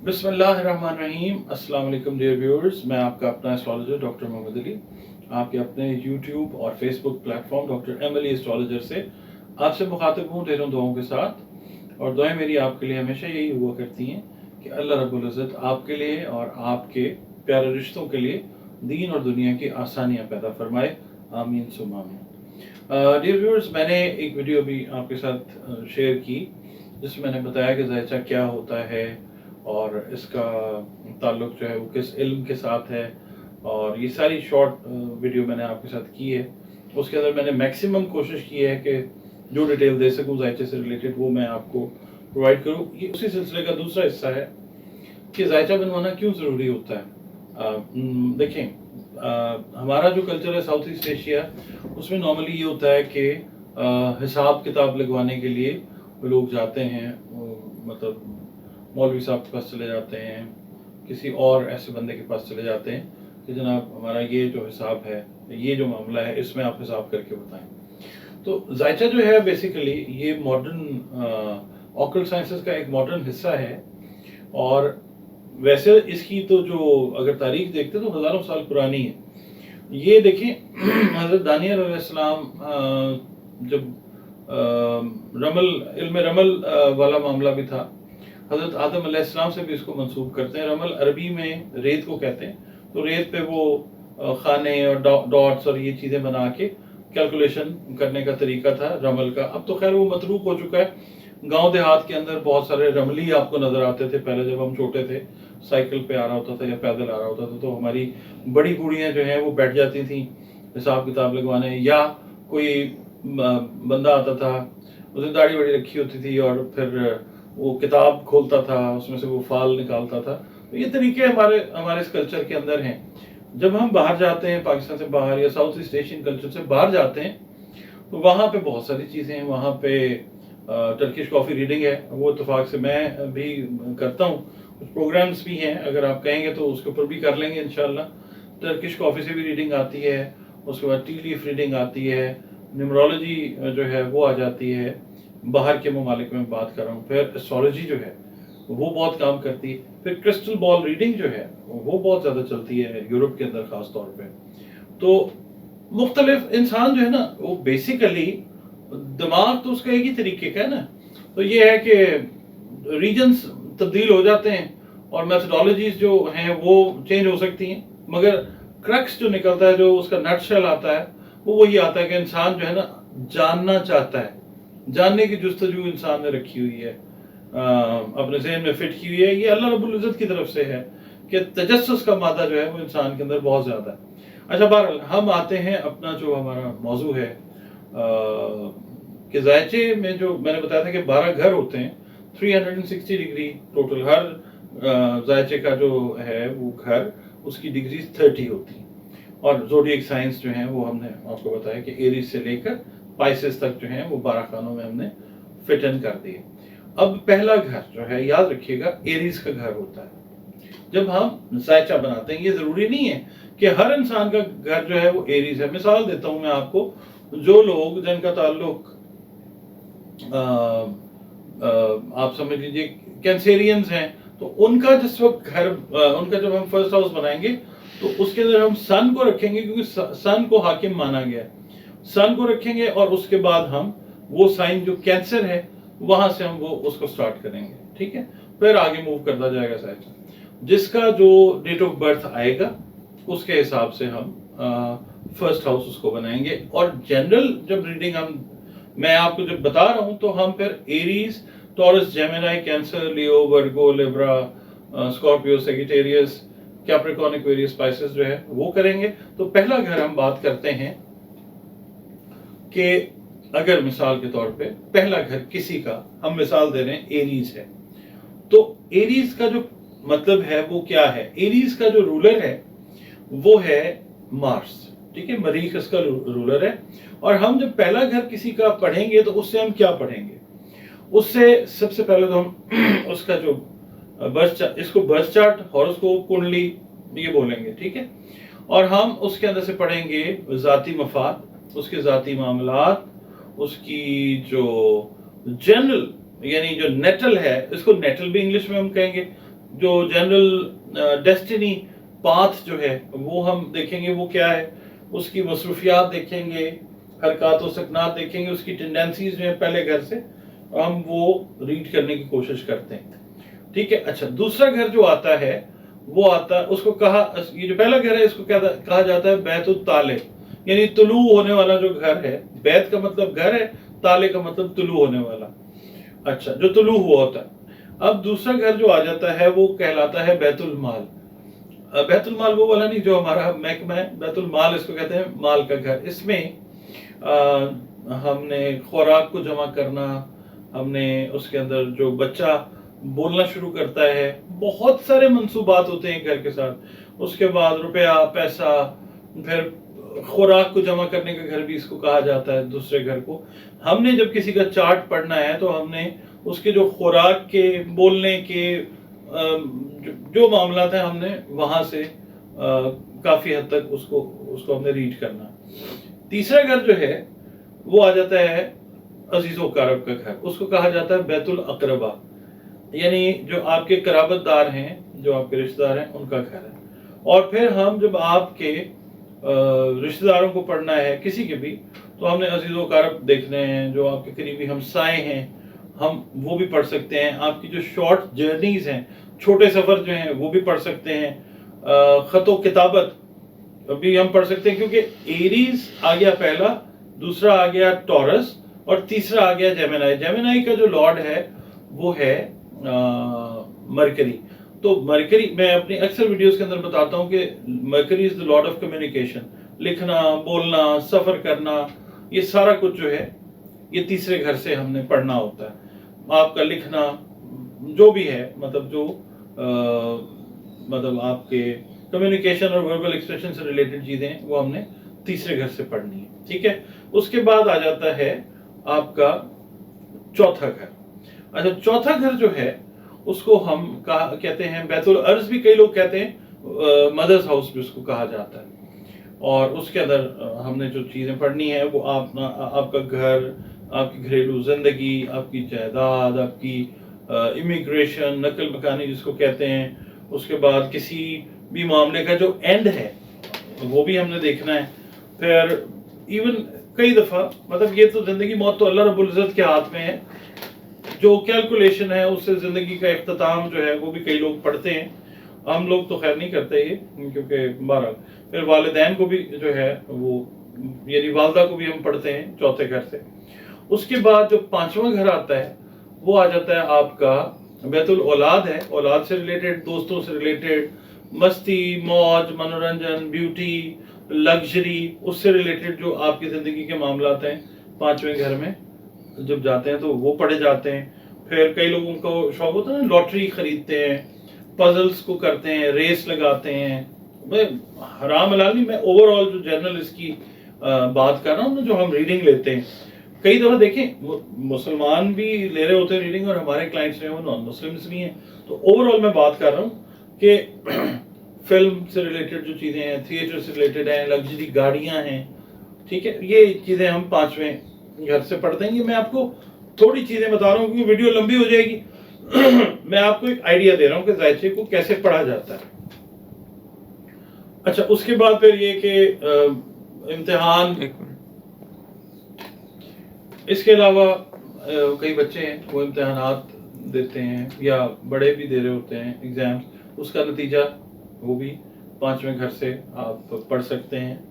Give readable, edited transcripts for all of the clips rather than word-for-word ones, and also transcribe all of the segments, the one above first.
बिस्मिल्लाहिर्रहमानिर्रहीम। अस्सलाम वालेकुम डियर व्यूअर्स, मैं आपका अपना एस्ट्रोलॉजर डॉक्टर मोहम्मद अली आपके अपने यूट्यूब और Facebook platform doctor M Ali astrologer से आपसे मुखातिब हूँ ढेरों दुआओं के साथ। और दुआएं मेरी आपके लिए हमेशा यही हुआ करती हैं कि अल्लाह रब्बुल इज़्ज़त आपके लिए और आपके प्यारे रिश्तों के लिए दीन और दुनिया की आसानियाँ पैदा फरमाए। आमीन सुम्मा आमीन। डियर व्यूअर्स, मैंने एक वीडियो भी आपके साथ शेयर की जिसमें मैंने बताया कि ज़ायचा क्या होता है और इसका ताल्लुक जो है वो किस इल्म के साथ है, और ये सारी शॉर्ट वीडियो मैंने आपके साथ की है। उसके अंदर मैंने मैक्सिमम कोशिश की है कि जो डिटेल दे सकूं जायचे से रिलेटेड वो मैं आपको प्रोवाइड करूं। ये उसी सिलसिले का दूसरा हिस्सा है कि जायचा बनवाना क्यों ज़रूरी होता है। देखें, हमारा जो कल्चर है साउथ ईस्ट एशिया, उसमें नॉर्मली ये होता है कि हिसाब किताब लगवाने के लिए लोग जाते हैं, मतलब मौलवी साहब के पास चले जाते हैं, किसी और ऐसे बंदे के पास चले जाते हैं कि जनाब हमारा ये जो हिसाब है, ये जो मामला है, इसमें आप हिसाब करके बताएं। तो जायचा जो है बेसिकली ये मॉडर्न ऑकल्ट साइंसेस का एक मॉडर्न हिस्सा है। और वैसे इसकी तो जो अगर तारीख देखते तो हज़ारों साल पुरानी है। ये देखें, हज़रत दानियल अलैहिस्सलाम जब इल्म रमल वाला मामला भी था, हज़रत आदम अलैहिस्सलाम से भी इसको मंसूब करते हैं। रमल अरबी में रेत को कहते हैं। तो रेत पे वो खाने और डॉट्स और ये चीज़ें बना के कैलकुलेशन करने का तरीका था रमल का। अब तो खैर वो मतरूक हो चुका है। गांव देहात के अंदर बहुत सारे रमली आपको नज़र आते थे पहले जब हम छोटे थे, साइकिल पे आ रहा होता था या पैदल आ रहा होता था तो हमारी बड़ी बूढ़ियाँ जो हैं वो बैठ जाती थी हिसाब किताब लगवाने, या कोई बंदा आता था, उसने दाढ़ी वाड़ी रखी होती थी और फिर वो किताब खोलता था, उसमें से वो फाल निकालता था। तो ये तरीके हमारे इस कल्चर के अंदर हैं। जब हम बाहर जाते हैं, पाकिस्तान से बाहर या साउथ ईस्ट एशियन कल्चर से बाहर जाते हैं, तो वहाँ पे बहुत सारी चीज़ें हैं। वहाँ पे टर्किश कॉफ़ी रीडिंग है, वो इत्तेफाक से मैं भी करता हूँ। कुछ प्रोग्राम्स भी हैं, अगर आप कहेंगे तो उसके ऊपर भी कर लेंगे इंशाल्लाह। टर्किश कॉफ़ी से भी रीडिंग आती है, उसके बाद टी लीफ रीडिंग आती है, न्यूमरोलॉजी जो है वो आ जाती है। बाहर के ममालिक में बात कर रहा हूँ। फिर एस्ट्रोलॉजी जो है वो बहुत काम करती है। फिर क्रिस्टल बॉल रीडिंग जो है वो बहुत ज़्यादा चलती है यूरोप के अंदर ख़ास तौर पे। तो मुख्तलिफ इंसान जो है ना, वो बेसिकली दिमाग तो उसका एक ही तरीके का है ना। तो ये है कि रीजन्स तब्दील हो जाते हैं और मैथडोलॉजीज जो हैं वो चेंज हो सकती हैं, मगर क्रक्स जो निकलता है, जो उसका नटशेल आता है, वो वही आता है कि इंसान जो है ना जानना चाहता है। जानने की जुस्तजू इंसान ने रखी हुई है, अपने ज़हन में फिट की हुई है। ये अल्लाह रब्बुल इज़्ज़त की तरफ से है कि तजस्सुस का मादा जो है वो इंसान के अंदर बहुत ज़्यादा है। अच्छा, बहरहाल हम आते हैं अपना जो हमारा मौजू है कि जायचे में जो मैंने बताया था कि 12 घर होते हैं, 360 डिग्री टोटल। हर जायचे का जो है वो घर, उसकी डिग्री 30 होती है। और ज़ोडिएक साइंस जो है वो हमने आपको बताया कि एरीज से लेकर पाइसेस तक जो है वो 12 खानों में हमने फिट इन कर दिए। अब पहला घर जो है, याद रखिएगा, एरीज का घर होता है। जब हम जायचा बनाते हैं, ये जरूरी नहीं है कि हर इंसान का घर जो है वो एरीज है। मिसाल देता हूं मैं आपको, जो लोग जिनका ताल्लुक आप समझ लीजिए कैंसेरियंस हैं, तो उनका जिस वक्त घर उनका जब हम फर्स्ट हाउस बनाएंगे तो उसके अंदर हम सन को रखेंगे, क्योंकि सन को हाकिम माना गया है। सन को रखेंगे और उसके बाद हम वो साइन जो कैंसर है वहां से हम वो उसको स्टार्ट करेंगे, ठीक है। फिर आगे मूव करता जाएगा साइड। जिसका जो डेट ऑफ बर्थ आएगा उसके हिसाब से हम फर्स्ट हाउस उसको बनाएंगे। और जनरल जब रीडिंग मैं आपको जब बता रहा हूं तो हम फिर Aries, Taurus, Gemini, Cancer, Leo, Virgo, Libra, Scorpio, Sagittarius, Capricorn, Aquarius, Pisces जो है वो करेंगे। तो पहला घर हम बात करते हैं कि अगर मिसाल के तौर पे पहला घर किसी का, हम मिसाल दे रहे हैं एरीज है, तो एरीज का जो मतलब है वो क्या है? एरीज का जो रूलर है वो है मार्स, ठीक है। मरीख इसका रूलर है। और हम जब पहला घर किसी का पढ़ेंगे तो उससे हम क्या पढ़ेंगे? उससे सबसे पहले तो हम उसका जो इसको बर्थ चार्ट, हॉरोस्कोप, कुंडली ये बोलेंगे, ठीक है। और हम उसके अंदर से पढ़ेंगे जाती मफाद, उसके जाती मामलात, उसकी जो जनरल यानी जो नेटल है, इसको नेटल भी इंग्लिश में हम कहेंगे, जो जनरल डेस्टिनी पाथ जो है वो हम देखेंगे वो क्या है, उसकी मसरूफियात देखेंगे, हरकत व सकनात देखेंगे, उसकी टेंडेंसीज जो है पहले घर से हम वो रीड करने की कोशिश करते हैं। ठीक है। अच्छा, दूसरा घर जो आता है वो आता है, उसको कहा, ये जो पहला घर है इसको क्या कहा जाता है, बैतुल ताले, यानी तुलू होने वाला जो घर है। बैत का मतलब घर है, ताले का मतलब तुलू होने वाला। अच्छा, जो तुलू हुआ होता है। अब दूसरा घर जो आ जाता है वो कहलाता है बैतुल माल। बैतुल माल वो वाला नहीं जो हमारा महकमा है, बैतुल माल इसको कहते हैं, माल का घर। इसमें हमने खुराक को जमा करना, हमने उसके अंदर जो बच्चा बोलना शुरू करता है, बहुत सारे मंसूबात होते हैं घर के साथ। उसके बाद रुपया पैसा, फिर खुराक को जमा करने का घर भी इसको कहा जाता है दूसरे घर को। हमने जब किसी का चार्ट पढ़ना है तो हमने उसके जो खुराक के, बोलने के जो मामला हैं हमने वहां से काफी हद तक उसको हमने रीड करना। तीसरा घर जो है वो आ जाता है अजीज़ो कारब का घर, उसको कहा जाता है बैतुल अकरबा, यानी जो आपके कराबतदार हैं, जो आपके रिश्तेदार हैं, उनका घर है। और फिर हम जब आपके रिश्तेदारों को पढ़ना है किसी के भी, तो हमने अजीज़ो कारब देखने हैं, जो आपके करीबी हमसाए हैं हम वो भी पढ़ सकते हैं। आपकी जो शॉर्ट जर्नीज हैं, छोटे सफ़र जो हैं वो भी पढ़ सकते हैं। ख़तो किताबत भी हम पढ़ सकते हैं, क्योंकि एरीज आ गया पहला, दूसरा आ गया टॉरस, और तीसरा आ गया जेमिनाई। जेमिनाई का जो लॉर्ड है वो है मरकरी। तो मरकरी, मैं अपनी अक्सर वीडियोस के अंदर बताता हूँ कि mercury is the Lord of communication. लिखना, बोलना, सफ़र करना, ये सारा कुछ जो है ये तीसरे घर से हमने पढ़ना होता है। आपका लिखना जो भी है, मतलब जो मतलब आपके कम्युनिकेशन और वर्बल एक्सप्रेशन से रिलेटेड चीजें वो हमने तीसरे घर से पढ़नी है। ठीक है। उसके बाद आ जाता है आपका चौथा घर। अच्छा, चौथा घर जो है उसको हम कहते हैं बैतुल अर्ज भी कई लोग कहते हैं, मदर्स हाउस भी उसको कहा जाता है। और उसके अंदर हमने जो चीजें पढ़नी है वो आपका घर, आपकी घरेलू जिंदगी, आपकी जायदाद, आपकी इमिग्रेशन, नकल मकानी जिसको कहते हैं। उसके बाद किसी भी मामले का जो एंड है वो भी हमने देखना है। फिर इवन कई दफ़ा, मतलब ये तो ज़िंदगी मौत तो अल्लाह रब्बुल इज़्ज़त के हाथ में है, जो कैलकुलेशन है उससे ज़िंदगी का इख्तिताम जो है वो भी कई लोग पढ़ते हैं। हम लोग तो खैर नहीं करते ये, क्योंकि बहरहाल फिर वालिदैन को भी जो है वो, यानी वालदा को भी हम पढ़ते हैं चौथे घर से। उसके बाद जो पांचवा घर आता है वो आ जाता है आपका बैतुल औलाद है। औलाद से रिलेटेड, दोस्तों से रिलेटेड, मस्ती, मौज, मनोरंजन, ब्यूटी, लग्जरी, उससे रिलेटेड जो आपकी ज़िंदगी के मामलात हैं, पांचवें घर में जब जाते हैं तो वो पढ़े जाते हैं। फिर कई लोगों को शौक होता है ना, लॉटरी खरीदते हैं, पजल्स को करते हैं, रेस लगाते हैं। मैं हराम हलाल नहीं, मैं ओवरऑल जो जर्नल इसकी बात कर रहा हूँ, जो हम रीडिंग लेते हैं। कई दफ़ा देखें मुसलमान भी ले रहे होते हैं रीडिंग, और हमारे क्लाइंट्स हैं वो नॉन मुस्लिम्स भी हैं। तो ओवरऑल मैं बात कर रहा हूँ कि फिल्म से रिलेटेड जो चीज़ें हैं, थिएटर से रिलेटेड हैं, लग्जरी गाड़ियाँ हैं, ठीक है, ये चीज़ें हम पांचवें घर से पढ़ते हैं। ये मैं आपको थोड़ी चीज़ें बता रहा हूँ क्योंकि वीडियो लंबी हो जाएगी। मैं आपको एक आइडिया दे रहा हूँ कि ज़ायचे को कैसे पढ़ा जाता है। अच्छा, उसके बाद फिर ये कि इम्तिहान, इसके अलावा कई बच्चे हैं वो इम्तिहानात देते हैं या बड़े भी दे रहे होते हैं एग्ज़ाम, उसका नतीजा वो भी पांचवें घर से आप पढ़ सकते हैं।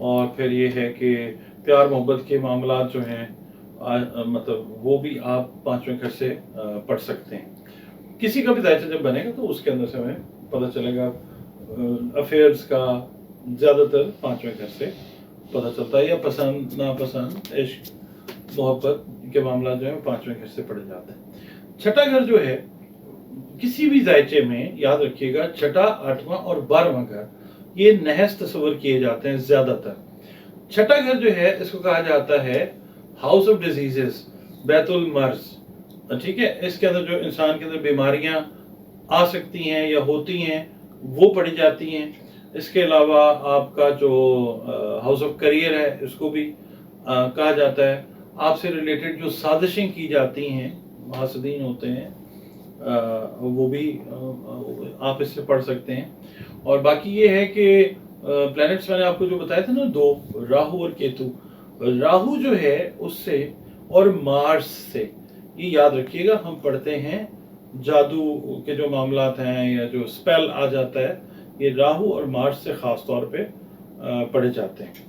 और फिर ये है कि प्यार मोहब्बत के मामला जो हैं मतलब वो भी आप पांचवें घर से पढ़ सकते हैं। किसी का भी दायित्व जब बनेगा तो उसके अंदर से हमें पता चलेगा। अफेयर्स का ज़्यादातर पांचवें घर से पता चलता है, या पसंद नापसंद, इश्क मोहब्बत के मामला जो है पांचवें घर से पढ़े जाते हैं। छठा घर जो है किसी भी जायचे में, याद रखिएगा, छठा, आठवां और 12वां घर ये नहस तस्वर किए जाते हैं ज्यादातर। छठा घर जो है इसको कहा जाता है हाउस ऑफ डिजीजेस, बैतुल मर्ज। ठीक है, इसके अंदर जो इंसान के अंदर बीमारियां आ सकती हैं या होती हैं वो पढ़ी जाती हैं। इसके अलावा आपका जो हाउस ऑफ करियर है इसको भी कहा जाता है। आपसे रिलेटेड जो साजिशें की जाती हैं, हासदीन होते हैं وہ بھی آپ اس سے پڑھ سکتے ہیں. اور باقی یہ ہے کہ پلانٹس میں نے آپ کو جو بتایا تھا نا دو، راہو اور کیتو، راہو جو ہے اس سے اور مارس سے، یہ یاد رکھیے گا ہم پڑھتے ہیں جادو کے جو معاملات ہیں یا جو اسپیل آ جاتا ہے، یہ راہو اور مارس سے خاص طور پہ پڑھے جاتے ہیں.